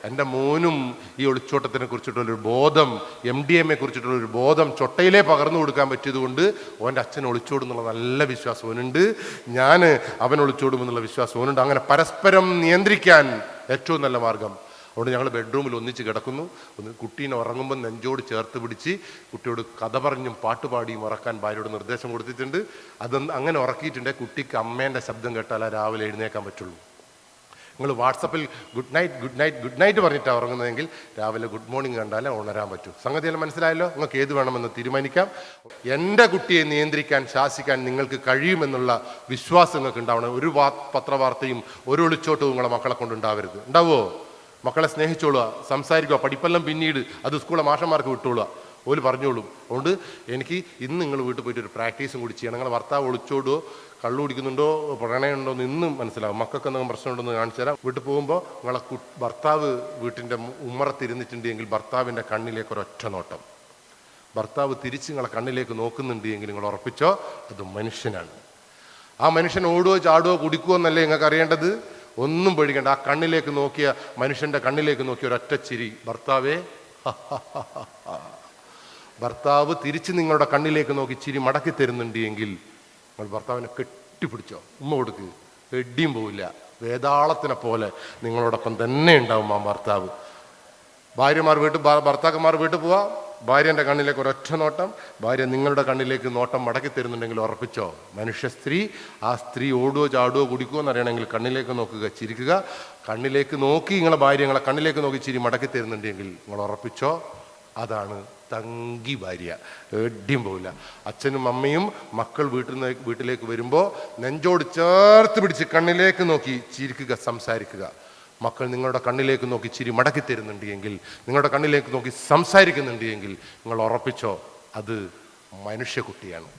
എൻ്റെ മോനും ഈ ഒളിച്ചോട്ടത്തിനെ കുറിച്ചിട്ടുള്ളൊരു ബോധം, MDMA കുറിച്ചിട്ടുള്ളൊരു ബോധം ചൊട്ടയിലേ പകർന്നു കൊടുക്കാൻ പറ്റിയതുകൊണ്ട് ഓൻ്റെ അച്ഛൻ ഒളിച്ചോടുന്നുള്ള നല്ല വിശ്വാസം ഓനുണ്ട്, ഞാൻ അവൻ ഒളിച്ചോടുമെന്നുള്ള വിശ്വാസം ഓനുണ്ട്. അങ്ങനെ പരസ്പരം നിയന്ത്രിക്കാൻ ഏറ്റവും നല്ല മാർഗം. അതുകൊണ്ട് ഞങ്ങൾ ബെഡ്റൂമിൽ ഒന്നിച്ച് കിടക്കുന്നു. കുട്ടീനെ ഉറങ്ങുമ്പോൾ നെഞ്ചോട് ചേർത്ത് പിടിച്ച് കുട്ടിയോട് കഥ പറഞ്ഞും പാട്ടുപാടിയും ഉറക്കാൻ ഭാര്യയോട് നിർദ്ദേശം കൊടുത്തിട്ടുണ്ട്. അതൊന്ന് അങ്ങനെ ഉറക്കിയിട്ടുണ്ടെങ്കിൽ കുട്ടിക്ക് അമ്മേൻ്റെ ശബ്ദം കേട്ടാലേ രാവിലെ എഴുന്നേക്കാൻ പറ്റുള്ളൂ. നിങ്ങൾ വാട്സപ്പിൽ ഗുഡ് നൈറ്റ് പറഞ്ഞിട്ടാണ് ഉറങ്ങുന്നതെങ്കിൽ രാവിലെ ഗുഡ് മോർണിംഗ് കണ്ടാലേ ഉണരാൻ പറ്റൂ. സംഗതിയെല്ലാം മനസ്സിലായല്ലോ? നിങ്ങൾക്ക് ഏത് വേണമെന്ന് തീരുമാനിക്കാം. എൻ്റെ കുട്ടിയെ നിയന്ത്രിക്കാൻ, ശാസിക്കാൻ നിങ്ങൾക്ക് കഴിയുമെന്നുള്ള വിശ്വാസം നിങ്ങൾക്ക് ഉണ്ടാവണം. ഒരു പത്രവാർത്തയും ഒരു ഒളിച്ചോട്ടവും നിങ്ങളെ മക്കളെ കൊണ്ടുണ്ടാവരുത്. ഉണ്ടാവുമോ? മക്കളെ സ്നേഹിച്ചോളുക, സംസാരിക്കുക, പഠിപ്പെല്ലാം പിന്നീട് അത് സ്കൂളിലെ മാഷന്മാർക്ക് വിട്ടോളുക, ഓല് പറഞ്ഞോളും. അതുകൊണ്ട് എനിക്ക് ഇന്ന് നിങ്ങൾ വീട്ടിൽ പോയിട്ട് ഒരു പ്രാക്ടീസും കൂടി ചെയ്യണം. നിങ്ങളെ ഭർത്താവ് ഒളിച്ചോടുകയോ കള്ളു കുടിക്കുന്നുണ്ടോ പ്രണയമുണ്ടോ എന്ന് ഇന്നും മനസ്സിലാവും. മക്കൾക്ക് എന്തെങ്കിലും പ്രശ്നമുണ്ടെന്ന് കാണിച്ചു തരാം. വീട്ടിൽ പോകുമ്പോൾ നിങ്ങളെ ഭർത്താവ് വീട്ടിൻ്റെ ഉമ്മറത്തിരുന്നിട്ടുണ്ടെങ്കിൽ ഭർത്താവിൻ്റെ കണ്ണിലേക്ക് ഒരൊറ്റ നോട്ടം. ഭർത്താവ് തിരിച്ച് നിങ്ങളെ കണ്ണിലേക്ക് നോക്കുന്നുണ്ട് എങ്കിൽ നിങ്ങൾ ഉറപ്പിച്ചോ അത് മനുഷ്യനാണ്. ആ മനുഷ്യൻ ഓടുകയോ ചാടുകയോ കുടിക്കുമോ എന്നല്ലേ നിങ്ങൾക്ക് അറിയേണ്ടത്. ഒന്നും പേടിക്കണ്ട. ആ കണ്ണിലേക്ക് നോക്കിയ മനുഷ്യൻ്റെ കണ്ണിലേക്ക് നോക്കിയ ഒരൊറ്റ ചിരി, ഭർത്താവേ ഭർത്താവ് തിരിച്ച് നിങ്ങളുടെ കണ്ണിലേക്ക് നോക്കി ചിരി മടക്കി തരുന്നുണ്ട് എങ്കിൽ നിങ്ങൾ ഭർത്താവിനെ കെട്ടിപ്പിടിച്ചോ, ഉമ്മ കൊടുക്ക്, എടിയും പോവില്ല. വേതാളത്തിനെ പോലെ നിങ്ങളോടൊപ്പം തന്നെ ഉണ്ടാവും ആ ഭർത്താവ്. ഭർത്താക്കന്മാർ വീട്ടിൽ പോവാ, ഭാര്യൻ്റെ കണ്ണിലേക്ക് ഒരൊറ്റ നോട്ടം, ഭാര്യ നിങ്ങളുടെ കണ്ണിലേക്ക് നോട്ടം മടക്കി തരുന്നുണ്ടെങ്കിൽ ഉറപ്പിച്ചോ മനുഷ്യ സ്ത്രീ. ആ സ്ത്രീ ഓടുകയോ ചാടുകയോ കുടിക്കുമോ എന്നറിയണമെങ്കിൽ കണ്ണിലേക്ക് നോക്കുക, ചിരിക്കുക. കണ്ണിലേക്ക് നോക്കി നിങ്ങളെ ഭാര്യ നിങ്ങളെ കണ്ണിലേക്ക് നോക്കി ചിരി മടക്കി തരുന്നുണ്ടെങ്കിൽ നിങ്ങൾ ഉറപ്പിച്ചോ അതാണ് തങ്കി ഭാര്യ, എടിയും പോവില്ല. അച്ഛനും അമ്മയും മക്കൾ വീട്ടിലേക്ക് വരുമ്പോൾ നെഞ്ചോട് ചേർത്ത് പിടിച്ച് കണ്ണിലേക്ക് നോക്കി ചിരിക്കുക, സംസാരിക്കുക. മക്കൾ നിങ്ങളുടെ കണ്ണിലേക്ക് നോക്കി ചിരി മടക്കി തരുന്നുണ്ട് എങ്കിൽ, നിങ്ങളുടെ കണ്ണിലേക്ക് നോക്കി സംസാരിക്കുന്നുണ്ട് എങ്കിൽ നിങ്ങൾ ഉറപ്പിച്ചോ അത് മനുഷ്യക്കുട്ടിയാണ്.